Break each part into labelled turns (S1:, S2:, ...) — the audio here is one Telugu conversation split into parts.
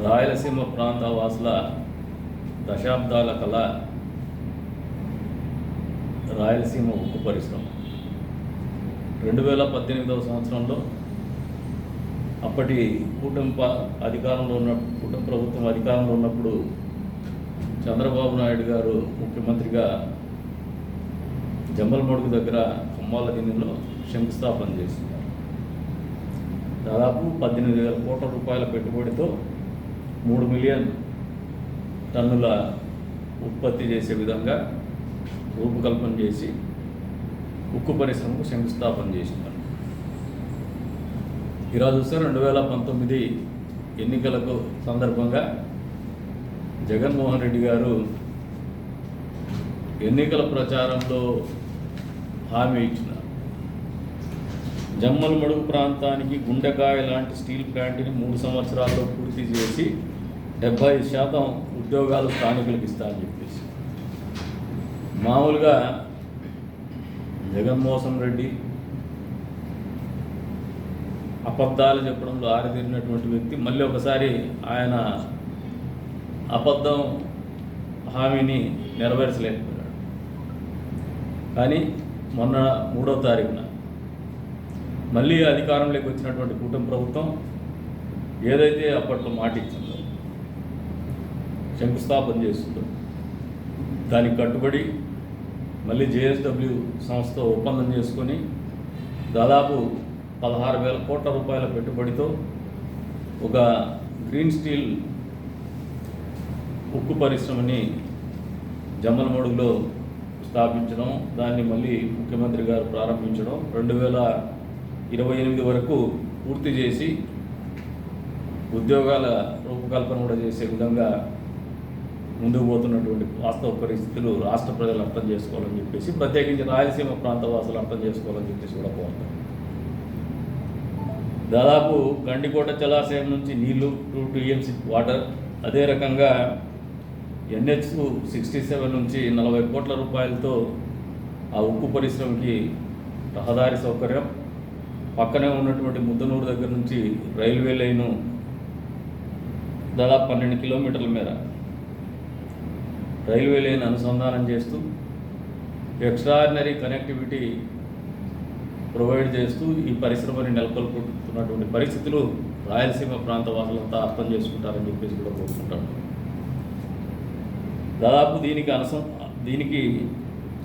S1: రాయలసీమ ప్రాంత వాసుల దశాబ్దాల కళ రాయలసీమ ఉక్కు పరిశ్రమ 2018వ సంవత్సరంలో అప్పటి కూటమి ప్రభుత్వం అధికారంలో ఉన్నప్పుడు చంద్రబాబు నాయుడు గారు ముఖ్యమంత్రిగా జమ్మలమడుగు దగ్గర కొమ్మాల దిన్నెలో శంకుస్థాపన చేస్తున్నారు. దాదాపు 18,000 కోట్ల రూపాయల పెట్టుబడితో 3 మిలియన్ టన్నుల ఉత్పత్తి చేసే విధంగా రూపకల్పన చేసి ఉక్కు పరిశ్రమకు శంకుస్థాపన చేసినారు. ఈరోజు చూస్తే 2019 ఎన్నికలకు సందర్భంగా జగన్మోహన్ రెడ్డి గారు ఎన్నికల ప్రచారంలో హామీ ఇచ్చినారు. జమ్మలమడుగు ప్రాంతానికి గుండెకాయ లాంటి స్టీల్ ప్లాంట్ని 3 సంవత్సరాల్లో పూర్తి చేసి 70% ఉద్యోగాలు స్థానికులకు ఇస్తారని చెప్పేసి మామూలుగా జగన్మోహన్ రెడ్డి అబద్ధాలు చెప్పడంలో ఆరితేరినటువంటి వ్యక్తి మళ్ళీ ఒకసారి ఆయన అబద్ధం హామీని నెరవేర్చలేకపోయాడు. కానీ మొన్న 3వ తారీఖున మళ్ళీ అధికారంలోకి వచ్చినటువంటి కూటమి ప్రభుత్వం ఏదైతే అప్పట్లో మాట ఇచ్చిందో శంకుస్థాపన చేస్తుందో దానికి కట్టుబడి మళ్ళీ JSW సంస్థ ఒప్పందం చేసుకొని దాదాపు 16,000 కోట్ల రూపాయల పెట్టుబడితో ఒక గ్రీన్ స్టీల్ ఉక్కు పరిశ్రమని జమ్మలమడుగులో స్థాపించడం, దాన్ని మళ్ళీ ముఖ్యమంత్రి గారు ప్రారంభించడం, 2028 వరకు పూర్తి చేసి ఉద్యోగాల రూపకల్పన కూడా చేసే విధంగా ముందుకు పోతున్నటువంటి వాస్తవ పరిస్థితులు రాష్ట్ర ప్రజలు అర్థం చేసుకోవాలని చెప్పేసి, ప్రత్యేకించి రాయలసీమ ప్రాంత వాసులు అర్థం చేసుకోవాలని చెప్పేసి కూడా కోరుతాం. దాదాపు గండికోట జలాశయం నుంచి నీళ్లు 2 TMC వాటర్, అదే రకంగా NH-67 నుంచి 40 కోట్ల రూపాయలతో ఆ ఉక్కు పరిశ్రమకి రహదారి సౌకర్యం, పక్కనే ఉన్నటువంటి ముద్దనూరు దగ్గర నుంచి రైల్వే లైను దాదాపు 12 కిలోమీటర్ల మేర రైల్వే లైన్ అనుసంధానం చేస్తూ ఎక్స్ట్రాడినరీ కనెక్టివిటీ ప్రొవైడ్ చేస్తూ ఈ పరిశ్రమని నెలకొల్పుతున్నటువంటి పరిస్థితులు రాయలసీమ ప్రాంత వాసులంతా అర్థం చేసుకుంటారని చెప్పేసి కూడా కోరుకుంటాను. దాదాపు దీనికి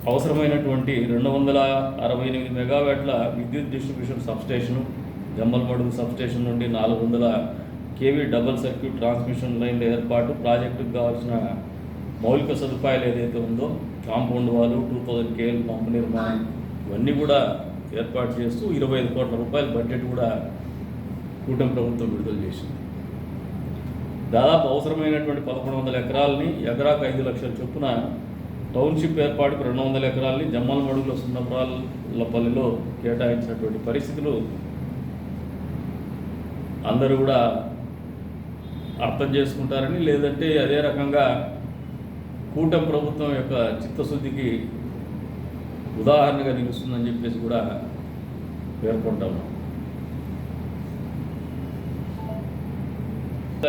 S1: అవసరమైనటువంటి 268 మెగావాట్ల విద్యుత్ డిస్ట్రిబ్యూషన్ సబ్స్టేషను, జమ్మలమడుగు సబ్స్టేషన్ నుండి 400 kV డబుల్ సర్క్యూట్ ట్రాన్స్మిషన్ లైన్ల ఏర్పాటు, ప్రాజెక్టుకు కావాల్సిన మౌలిక సదుపాయాలు ఏదైతే ఉందో కాంపౌండ్ వాళ్ళు 2000 KL పంపు నిర్మాణం ఇవన్నీ కూడా ఏర్పాటు చేస్తూ 25 కోట్ల రూపాయల బడ్జెట్ కూడా కూటమి ప్రభుత్వం విడుదల చేసింది. దాదాపు అవసరమైనటువంటి 1100 ఎకరాలని ఎకరాకు 5 లక్షల చొప్పున టౌన్షిప్ ఏర్పాటుకు 200 ఎకరాలని జమ్మలమడుగులో సున్నప్రాలపల్లిలో కేటాయించినటువంటి పరిస్థితులు అందరూ కూడా అర్థం చేసుకుంటారని, లేదంటే అదే రకంగా కూటమి ప్రభుత్వం యొక్క చిత్తశుద్ధికి ఉదాహరణగా నిలుస్తుందని చెప్పేసి కూడా పేర్కొంటాము.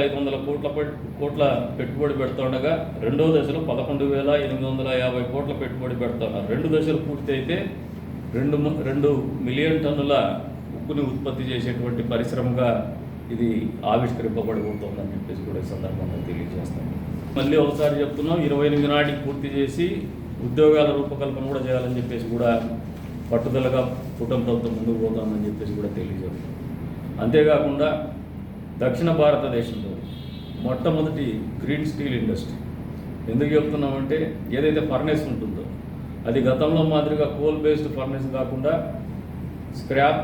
S1: 500 కోట్ల పెట్టుబడి పెడుతుండగా రెండో దశలో 11,850 కోట్ల పెట్టుబడి పెడుతున్నారు. 2 దశలు పూర్తి అయితే 2 మిలియన్ టన్నుల ఉక్కుని ఉత్పత్తి చేసేటువంటి పరిశ్రమగా ఇది ఆవిష్కరింపబడిపోతుందని చెప్పేసి కూడా ఈ సందర్భంగా తెలియజేస్తాను. మళ్ళీ ఒకసారి చెప్తున్నాం, 28 నాటికి పూర్తి చేసి ఉద్యోగాల రూపకల్పన కూడా చేయాలని చెప్పేసి కూడా పట్టుదలగా కూటమి ప్రభుత్వం ముందుకు పోతుందని చెప్పేసి కూడా తెలియజేస్తాం. అంతేకాకుండా దక్షిణ భారతదేశంలో మొట్టమొదటి గ్రీన్ స్టీల్ ఇండస్ట్రీ ఎందుకు చెప్తున్నామంటే, ఏదైతే ఫర్నేస్ ఉంటుందో అది గతంలో మాదిరిగా కోల్ బేస్డ్ ఫర్నేస్ కాకుండా స్క్రాప్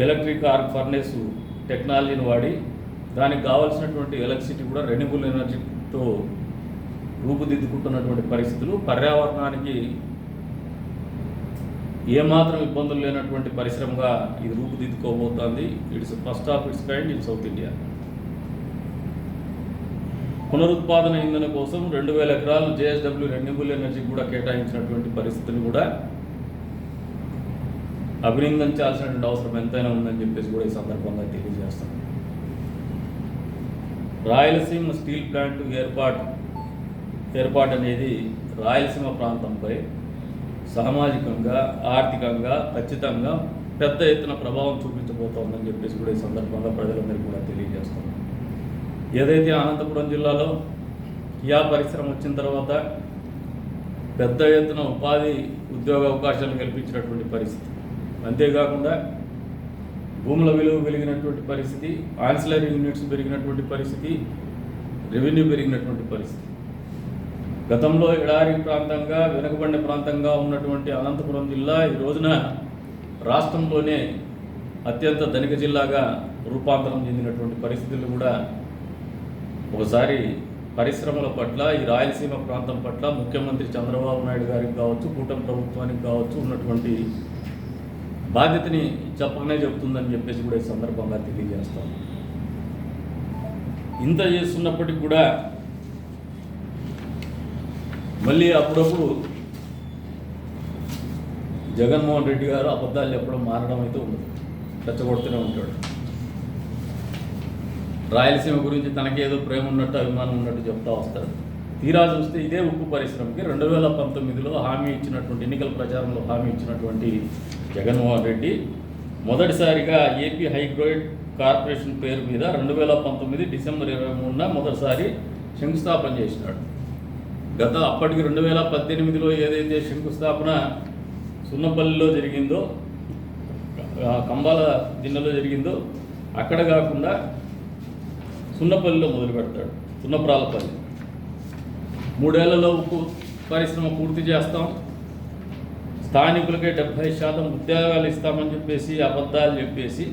S1: ఎలక్ట్రిక్ ఆర్క్ ఫర్నేస్ టెక్నాలజీని వాడి దానికి కావాల్సినటువంటి ఎలక్ట్రిసిటీ కూడా రెన్యూబుల్ ఎనర్జీతో రూపుదిద్దుకుంటున్నటువంటి పరిస్థితులు, పర్యావరణానికి ఏమాత్రం ఇబ్బందులు లేనటువంటి పరిశ్రమగా ఇది రూపుదిద్దుకోబోతోంది. It's first of its kind in South India. పునరుత్పాదన ఇంధన కోసం 2,000 ఎకరాలు JSW రెన్యూబుల్ ఎనర్జీ కూడా కేటాయించినటువంటి పరిస్థితిని కూడా అభినందించాల్సినటువంటి అవసరం ఎంతైనా ఉందని చెప్పేసి కూడా ఈ సందర్భంగా తెలియజేస్తాను. రాయలసీమ స్టీల్ ప్లాంట్ ఏర్పాటు అనేది రాయలసీమ ప్రాంతంపై సామాజికంగా ఆర్థికంగా ఖచ్చితంగా పెద్ద ఎత్తున ప్రభావం చూపించబోతోందని చెప్పేసి కూడా ఈ సందర్భంగా ప్రజలందరికీ కూడా తెలియజేస్తున్నాం. ఏదైతే అనంతపురం జిల్లాలో కియా పరిశ్రమ వచ్చిన తర్వాత పెద్ద ఎత్తున ఉపాధి ఉద్యోగ అవకాశాలు కల్పించినటువంటి పరిస్థితి, అంతేకాకుండా భూముల విలువ పెరిగినటువంటి పరిస్థితి, ఆన్సిలరీ యూనిట్స్ పెరిగినటువంటి పరిస్థితి, రెవెన్యూ పెరిగినటువంటి పరిస్థితి. గతంలో ఎడారి ప్రాంతంగా వెనుకబడిన ప్రాంతంగా ఉన్నటువంటి అనంతపురం జిల్లా ఈ రోజున రాష్ట్రంలోనే అత్యంత ధనిక జిల్లాగా రూపాంతరం చెందినటువంటి పరిస్థితులు కూడా ఒకసారి పరిశ్రమల పట్ల ఈ రాయలసీమ ప్రాంతం పట్ల ముఖ్యమంత్రి చంద్రబాబు నాయుడు గారికి కావచ్చు, కూటమి ప్రభుత్వానికి కావచ్చు ఉన్నటువంటి బాధ్యతని చెప్పకనే చెబుతుందని చెప్పేసి కూడా ఈ సందర్భంగా తెలియజేస్తాం. ఇంత చేస్తున్నప్పటికీ కూడా మళ్ళీ అప్పుడప్పుడు జగన్మోహన్ రెడ్డి గారు అబద్ధాలు చెప్పడం మారడం అయితే ఉండదు, రెచ్చగొడుతూనే ఉంటాడు. రాయలసీమ గురించి తనకేదో ప్రేమ ఉన్నట్టు అభిమానం ఉన్నట్టు చెప్తా వస్తాడు. తీరా చూస్తే ఇదే ఉక్కు పరిశ్రమకి 2019లో హామీ ఇచ్చినటువంటి ఎన్నికల ప్రచారంలో హామీ ఇచ్చినటువంటి జగన్మోహన్ రెడ్డి మొదటిసారిగా ఏపీ హైగ్రేడ్ కార్పొరేషన్ పేరు మీద 2019 డిసెంబర్ 23న మొదటిసారి శంకుస్థాపన చేసినాడు. అప్పటికి 2018లో ఏదైతే శంకుస్థాపన సున్నపల్లిలో జరిగిందో, కంబాల దిన్నెలో జరిగిందో అక్కడ కాకుండా సున్నపల్లిలో మొదలు పెడతాడు. సున్నప్రాలపల్లి 3 ఏళ్లలో ఉక్కు పరిశ్రమ పూర్తి చేస్తాం, స్థానికులకే 70% ఉద్యోగాలు ఇస్తామని చెప్పేసి అబద్ధాలు చెప్పేసి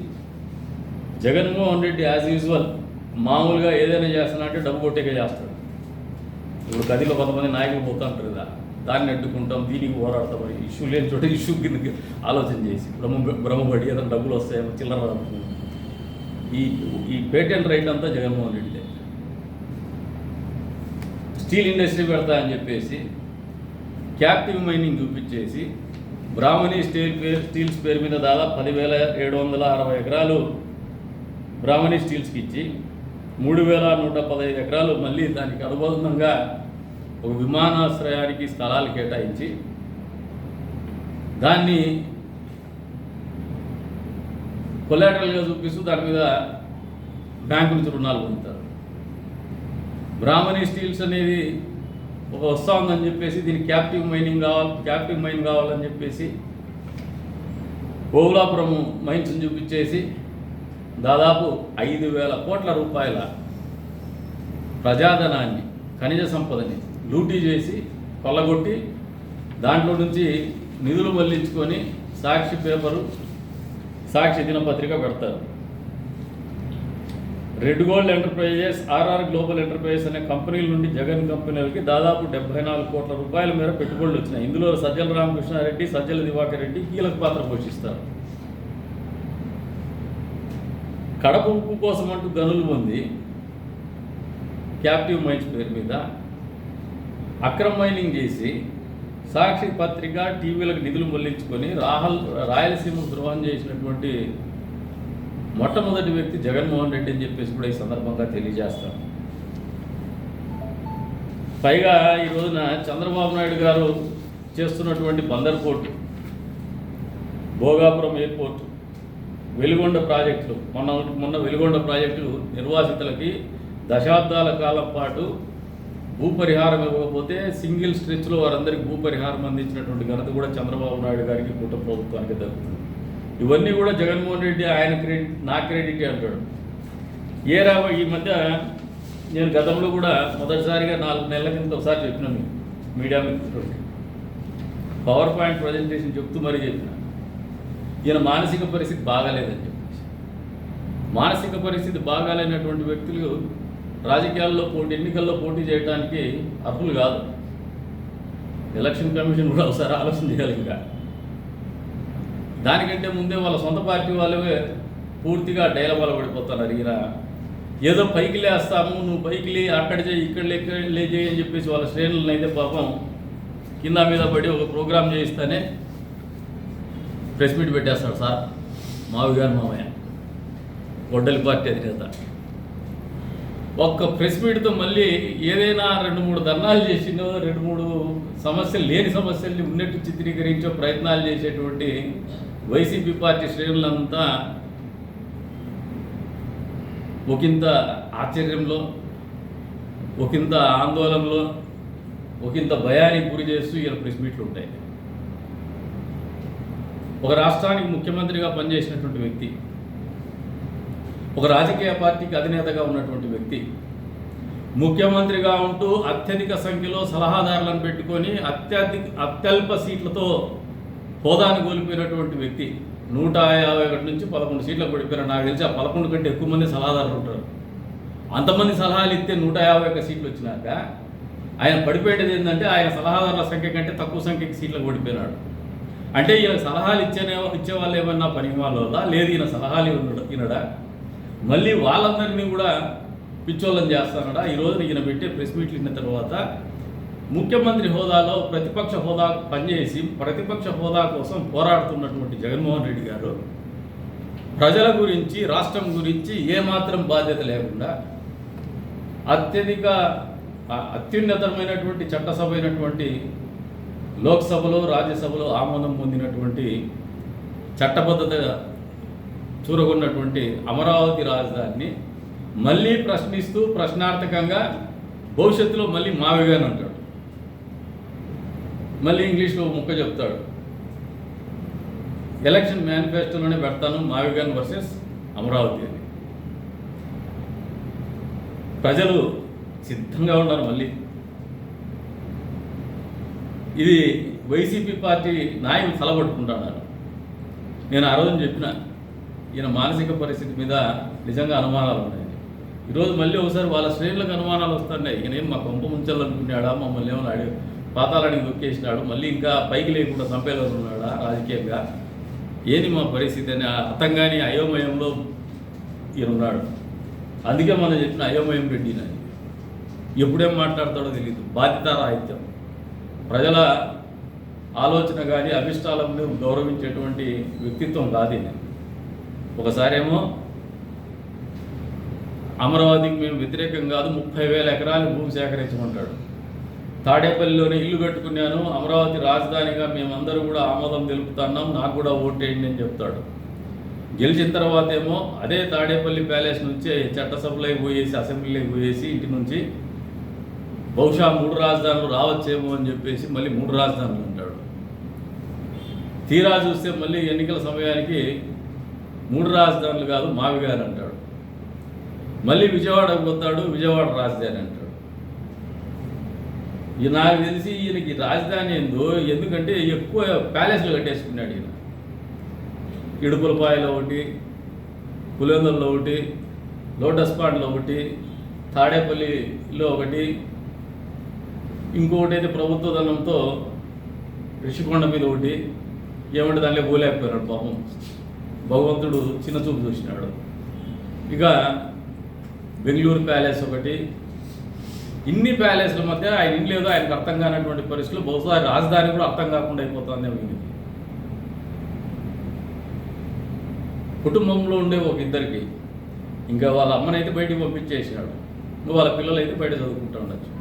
S1: జగన్మోహన్ రెడ్డి యాజ్ యూజువల్ మామూలుగా ఏదైనా చేస్తానంటే డబ్బు కొట్టేకే చేస్తాడు. ఇప్పుడు గదిలో కొంతమంది నాయకులు పోతూ ఉంటారు కదా, దాన్ని అడ్డుకుంటాం, దీనికి పోరాడతాం, ఇష్యూ లేని చోట ఇష్యూ కిందకి ఆలోచన చేసి భ్రమపడి ఏదైనా డబ్బులు వస్తాయేమో చిల్లర. ఈ పేటెంట్ రైట్ అంతా జగన్మోహన్ రెడ్డి. స్టీల్ ఇండస్ట్రీ పెడతా అని చెప్పేసి క్యాప్టివ్ మైనింగ్ చూపించేసి బ్రాహ్మణి స్టీల్స్ పేరు మీద దాదాపు 10,760 ఎకరాలు బ్రాహ్మణి స్టీల్స్కి ఇచ్చి 3,115 ఎకరాలు మళ్ళీ దానికి అనుబంధంగా ఒక విమానాశ్రయానికి స్థలాలు కేటాయించి దాన్ని కొలాటరల్గా చూపిస్తూ దాని మీద బ్యాంకు నుంచి రుణాలు పొందుతారు. బ్రాహ్మణి స్టీల్స్ అనేది ఒక వస్తూ ఉందని చెప్పేసి దీనికి క్యాప్టివ్ మైన్ కావాలని చెప్పేసి ఓవులాపురం మైన్స్ని చూపించేసి దాదాపు 5,000 కోట్ల రూపాయల ప్రజాధనాన్ని, ఖనిజ సంపదని లూటీ చేసి కొల్లగొట్టి దాంట్లో నుంచి నిధులు మళ్లించుకొని సాక్షి దినపత్రిక పెడతారు. Red Gold Enterprises, RR Global Enterprises అనే కంపెనీల నుండి జగన్ కంపెనీలకి దాదాపు 74 కోట్ల రూపాయల మేర పెట్టుబడులు వచ్చినాయి. ఇందులో సజ్జల రామకృష్ణారెడ్డి, సజ్జల దివాకర్ రెడ్డి కీలక పాత్ర పోషిస్తారు. కడప ఉక్కు కోసం అంటూ గనులు పొంది క్యాప్టివ్ మైన్స్ పేరు మీద అక్రమ మైనింగ్ చేసి సాక్షి పత్రిక, టీవీలకు నిధులు మళ్లించుకొని రాయలసీమకు ద్రోహం చేసినటువంటి మొట్టమొదటి వ్యక్తి జగన్మోహన్ రెడ్డి అని చెప్పేసి కూడా ఈ సందర్భంగా తెలియజేస్తాం. పైగా ఈ రోజున చంద్రబాబు నాయుడు గారు చేస్తున్నటువంటి బందర్ పోర్టు, భోగాపురం ఎయిర్పోర్టు, వెలుగొండ ప్రాజెక్టులు, మొన్న వెలుగొండ ప్రాజెక్టు నిర్వాసితులకి దశాబ్దాల కాలం పాటు భూపరిహారం ఇవ్వకపోతే సింగిల్ స్ట్రెచ్లో వారందరికీ భూపరిహారం అందించినటువంటి ఘనత కూడా చంద్రబాబు నాయుడు గారికి, కూటమి ప్రభుత్వానికి దక్కుతుంది. ఇవన్నీ కూడా జగన్మోహన్ రెడ్డి ఆయన క్రెడిట్, నా క్రెడిట్ అంటాడు. ఈ మధ్య నేను గతంలో కూడా మొదటిసారిగా 4 నెలల కింద ఒకసారి చెప్పినాను మీడియా మిత్రులకి, పవర్ పాయింట్ ప్రజెంటేషన్ చెప్తూ మరీ చెప్పిన, ఈయన మానసిక పరిస్థితి బాగాలేదని చెప్పేసి. మానసిక పరిస్థితి బాగాలేనటువంటి వ్యక్తులు రాజకీయాల్లో ఎన్నికల్లో పోటీ చేయడానికి అర్హులు కాదు. ఎలక్షన్ కమిషన్ కూడా ఒకసారి ఆలోచన చేయాలి. ఇంకా దానికంటే ముందే వాళ్ళ సొంత పార్టీ వాళ్ళే పూర్తిగా డైలమాలో పడిపోతున్నారు. ఈయన ఏదో పైకి లేస్తాము, నువ్వు పైకి లే, అక్కడ చేయి, ఇక్కడ చేయి అని చెప్పేసి వాళ్ళ శ్రేణులను అయితే పాపం కింద మీద పడి ఒక ప్రోగ్రాం చేయిస్తానే ప్రెస్ మీట్ పెట్టేస్తాడు సార్ మావి గారు, మామయ్య గొడ్డలి పార్టీ అధినేత. ఒక్క ప్రెస్ మీట్తో మళ్ళీ ఏదైనా 2-3 ధర్నాలు చేసినో 2-3 సమస్యలు లేని సమస్యల్ని ఉన్నట్టు చిత్రీకరించే ప్రయత్నాలు చేసేటువంటి వైసీపీ పార్టీ శ్రేణులంతా ఒకంత ఆశ్చర్యంలో, ఒకంత ఆందోళనలో, ఒకంత భయానికి గురి చేస్తూ ఇలా ప్రెస్ మీట్లు ఉంటాయి. ఒక రాష్ట్రానికి ముఖ్యమంత్రిగా పనిచేసినటువంటి వ్యక్తి, ఒక రాజకీయ పార్టీకి అధినేతగా ఉన్నటువంటి వ్యక్తి, ముఖ్యమంత్రిగా ఉంటూ అత్యధిక సంఖ్యలో సలహాదారులను పెట్టుకొని అత్యల్ప సీట్లతో హోదాను కోల్పోయినటువంటి వ్యక్తి 151 నుంచి 11 సీట్లకు పడిపోయారు. నాకు తెలిసి ఆ 11 కంటే ఎక్కువ మంది సలహాదారులు ఉంటారు. అంతమంది సలహాలు ఇస్తే 151 సీట్లు వచ్చినాక ఆయన పడిపోయేది ఏంటంటే ఆయన సలహాదారుల సంఖ్య కంటే తక్కువ సంఖ్యకి సీట్లకు పడిపోయినాడు. అంటే ఈయన సలహాలు ఇచ్చే వాళ్ళు ఏమన్నా పని వాళ్ళ లేదు, ఈయన సలహాలు ఈయనడా మళ్ళీ వాళ్ళందరినీ కూడా పిచ్చోళ్ళని చేస్తానడా. ఈరోజు ఈయన పెట్టే ప్రెస్ మీట్లు ఇన్న తర్వాత ముఖ్యమంత్రి హోదాలో ప్రతిపక్ష హోదా పనిచేసి ప్రతిపక్ష హోదా కోసం పోరాడుతున్నటువంటి జగన్మోహన్ రెడ్డి గారు ప్రజల గురించి, రాష్ట్రం గురించి ఏమాత్రం బాధ్యత లేకుండా అత్యున్నతమైనటువంటి చట్టసభ అయినటువంటి లోక్సభలో, రాజ్యసభలో ఆమోదం పొందినటువంటి చట్టబద్ధత చూరగొన్నటువంటి అమరావతి రాజధానిని మళ్ళీ ప్రశ్నిస్తూ ప్రశ్నార్థకంగా భవిష్యత్తులో మళ్ళీ మావిగాని అంటాడు. మళ్ళీ ఇంగ్లీష్లో ముక్క చెప్తాడు, ఎలక్షన్ మేనిఫెస్టోలోనే పెడతాను మావిగాన్ వర్సెస్ అమరావతి అని. ప్రజలు సిద్ధంగా ఉన్నారు. మళ్ళీ ఇది వైసీపీ పార్టీ నాయకులు తలబట్టుకుంటున్నారు. నేను ఆ రోజున చెప్పిన ఈయన మానసిక పరిస్థితి మీద నిజంగా అనుమానాలు ఉన్నాయి. ఈరోజు మళ్ళీ ఒకసారి వాళ్ళ శ్రేణులకు అనుమానాలు వస్తున్నాయి. ఈయనేం మా కొంప ముంచాలనుకున్నాడా, మమ్మల్ని ఏమో పాతాళానికి దొక్కేసినాడు, మళ్ళీ ఇంకా పైకి లేకుండా చంపేయాలనుకున్నాడా రాజకీయంగా, ఏంది మా పరిస్థితి అని అర్థం కాని అయోమయంలో ఈయన ఉన్నాడు. అందుకే మనం చెప్పిన అయోమయం పెట్టిన ఎప్పుడేం మాట్లాడతాడో తెలియదు. బాధ్యతారాహిత్యం, ప్రజల ఆలోచన కానీ అభిష్టాలను గౌరవించేటువంటి వ్యక్తిత్వం కాదు ఈయన. ఒకసారేమో అమరావతికి మేము వ్యతిరేకం కాదు, 30,000 ఎకరాలు భూమి సేకరించమంటాడు. తాడేపల్లిలోనే ఇల్లు కట్టుకున్నాను, అమరావతి రాజధానిగా మేమందరూ కూడా ఆమోదం తెలుపుతున్నాం, నాకు కూడా ఓటేయండి అని చెప్తాడు. గెలిచిన తర్వాత ఏమో అదే తాడేపల్లి ప్యాలెస్ నుంచి చట్టసభలోకి పోయేసి, అసెంబ్లీలోకి పోయేసి ఇంటి నుంచి బహుశా 3 రాజధానులు రావచ్చేమో అని చెప్పేసి మళ్ళీ 3 రాజధానులు అంటాడు. తీరా చూస్తే మళ్ళీ ఎన్నికల సమయానికి 3 రాజధానులు కాదు మావిగారు అంటాడు. మళ్ళీ విజయవాడకు పోతాడు, విజయవాడ రాజధాని అంటాడు. నాకు తెలిసి ఈయనకి రాజధాని ఏందో, ఎందుకంటే ఎక్కువ ప్యాలెస్లు కట్టేసుకున్నాడు ఈయన. ఇడుపులపాయలో ఒకటి, పులివెందులలో ఒకటి, లోటస్ పాండ్లో ఒకటి, తాడేపల్లిలో ఒకటి, ఇంకొకటి అయితే ప్రభుత్వ ధనంతో రిషికొండ మీద ఒకటి. ఏమంటే దానిలో పోలేకపోయినాడు పాపం, భగవంతుడు చిన్న చూపు చూసినాడు. ఇక బెంగళూరు ప్యాలెస్ ఒకటి. ఇన్ని ప్యాలెస్ల మధ్య ఆయన ఇల్లు లేదో ఆయనకు అర్థం కానటువంటి పరిస్థితులు, బహుశా రాజధాని కూడా అర్థం కాకుండా అయిపోతుంది. కుటుంబంలో ఉండే ఒక ఇద్దరికి, ఇంకా వాళ్ళ అమ్మనైతే బయటికి పంపించేసినాడు, వాళ్ళ పిల్లలు అయితే బయట చదువుకుంటూ ఉండొచ్చు.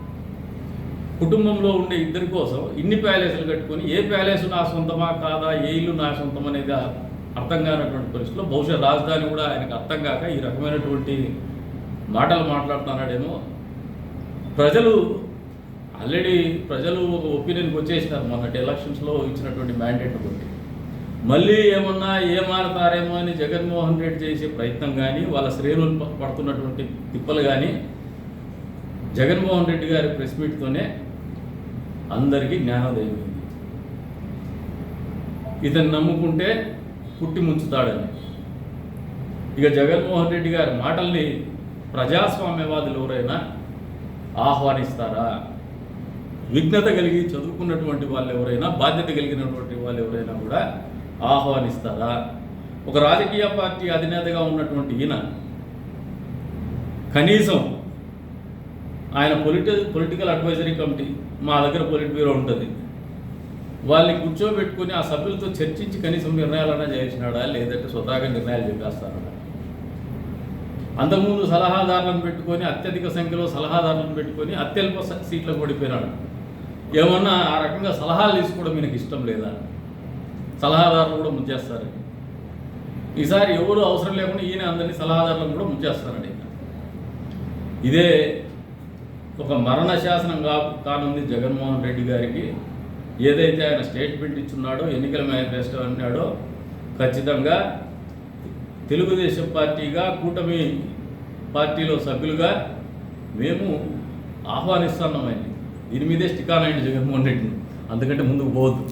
S1: కుటుంబంలో ఉండే ఇద్దరి కోసం ఇన్ని ప్యాలెస్లు కట్టుకొని ఏ ప్యాలెస్ నా సొంతమా కాదా, ఏ ఇల్లు నా సొంతం అనేది అర్థం కానటువంటి పరిస్థితుల్లో బహుశా రాజధాని కూడా ఆయనకు అర్థం కాక ఈ రకమైనటువంటి మాటలు మాట్లాడుతున్నాడేమో. ఆల్రెడీ ప్రజలు ఒక ఒపీనియన్కి వచ్చేసినారు మొన్నటి ఎలక్షన్స్లో ఇచ్చినటువంటి మ్యాండేట్ బట్టి. మళ్ళీ ఏమన్నా ఏమారతారేమో అని జగన్మోహన్ రెడ్డి చేసే ప్రయత్నం కానీ, వాళ్ళ శ్రేణులు పడుతున్నటువంటి తిప్పలు కానీ జగన్మోహన్ రెడ్డి గారి ప్రెస్ మీట్తోనే అందరికీ జ్ఞానోదయం అయింది. ఇతను నమ్ముకుంటే పుట్టి ముంచుతాడని. ఇక జగన్మోహన్ రెడ్డి గారి మాటల్ని ప్రజాస్వామ్యవాదులు ఎవరైనా ఆహ్వానిస్తారా? విఘ్నత కలిగి చదువుకున్నటువంటి వాళ్ళు ఎవరైనా, బాధ్యత కలిగినటువంటి వాళ్ళు ఎవరైనా కూడా ఆహ్వానిస్తారా? ఒక రాజకీయ పార్టీ అధినేతగా ఉన్నటువంటి ఈయన కనీసం ఆయన పొలిటికల్ అడ్వైజరీ కమిటీ, మా దగ్గర పొలిట్ బ్యూరో ఉంటుంది, వాళ్ళని కూర్చోబెట్టుకుని ఆ సభ్యులతో చర్చించి కనీసం నిర్ణయాలన్నా చేసినాడా, లేదంటే స్వతహాగా నిర్ణయాలు చెప్పేస్తాడా? అంతకుముందు సలహాదారులను పెట్టుకొని అత్యధిక సంఖ్యలో సలహాదారులను పెట్టుకొని అత్యల్ప సీట్లకు ఓడిపోయినాడు. ఏమన్నా ఆ రకంగా సలహాలు తీసుకోవడం మీకు ఇష్టం లేదా? సలహాదారులు కూడా ముంచేస్తారు. ఈసారి ఎవరు అవసరం లేకుండా ఈయన అందరినీ సలహాదారులను కూడా ముంచేస్తారండి. ఇదే ఒక మరణ శాసనం కానుంది జగన్మోహన్ రెడ్డి గారికి. ఏదైతే ఆయన స్టేట్మెంట్ ఇచ్చున్నాడో, ఎన్నికల మేనిఫెస్టో అన్నాడో, ఖచ్చితంగా తెలుగుదేశం పార్టీగా, కూటమి పార్టీలో సభ్యులుగా మేము ఆహ్వానిస్తున్నామండి. దీని మీదే స్టిక్ ఆన్ అయ్యండి జగన్మోహన్ రెడ్డిని, అందుకంటే ముందుకు పోవద్దు.